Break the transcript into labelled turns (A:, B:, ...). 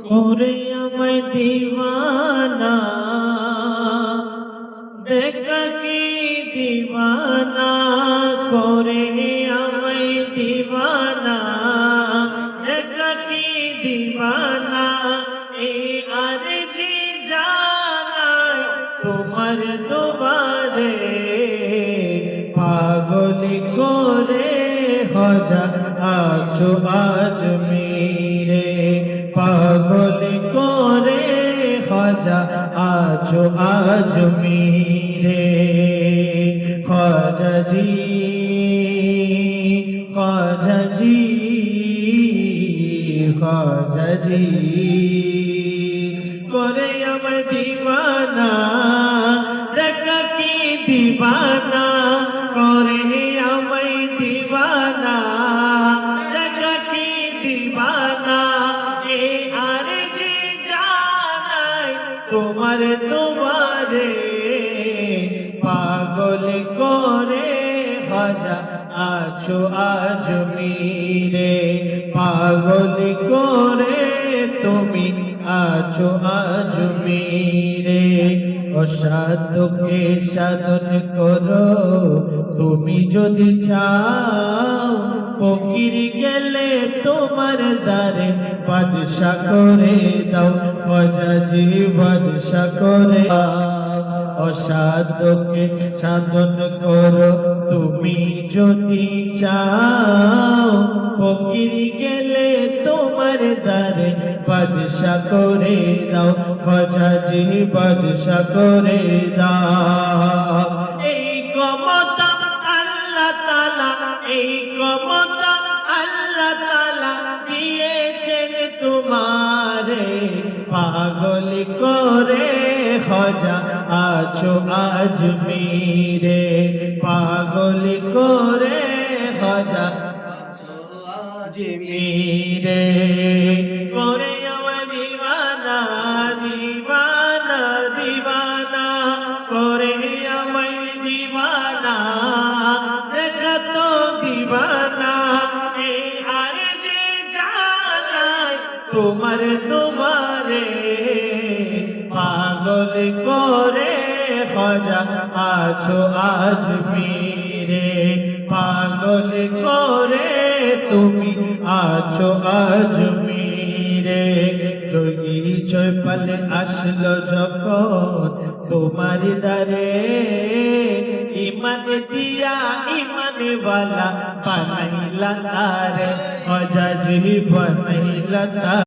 A: করে আমায় দিওয়ানা, দেখা কি দিওয়ানা, করে আমায় দিওয়ানা, দেখা কি দিওয়ানা, এই আরজি জানাই তোমার দুবারে, পাগলি করে খোঁজা আছো আজমিরে, পাগলি করে খোঁজা আছো আজমিরে। খোঁজা জি, খোঁজা জি, খোঁজা জি, করে আমায় দিওয়ানা, দেখা কি দিওয়ানা, করে আমায় দিওয়ানা, দেখা কি দিওয়ানা, এ আরজি জানাই তোমার দুয়ারে, পাগল করে খোঁজা আছো আজমিরে, পাগল করে তুমি আছো আজমিরে। অসাধ্যকে সাধন করো তুমি যদি চাও, ফকির গেলে তোমার দ্বারে বাদশা করে দাও, খোঁজা জি বাদশা করে দাও। অসাধ্যকে সাধন করো তুমি যদি চাও, ফকির গেলে তোমার দ্বারে বাদশা করে দাও, খোঁজা জি বাদশা করে দাও। এই ক্ষমতা আল্লাহ তাআলা, এই ক্ষমতা আল্লাহ তাআলা দিয়েছেন তোমারে, পাগল করে খোঁজা আছো আজমিরে, পাগল করে খোঁজা আছো আজমিরে। করে আমায় দিওয়ানা, দিওয়ানা, দিওয়ানা, করে আমায় দিওয়ানা, দেখা তো দিওয়ানা, এই আরজি জানাই তোমার দুয়ারে, পাগল করে খোঁজা আছো আজমিরে, পাগল করে তুমি আছো আজমিরে। যোগী জয়পাল আসলো যখন তোমার দ্বারে, ইমান দিয়া ইমানওয়ালা বানাইলা তারে, খোঁজা জি বানাইলা তারে।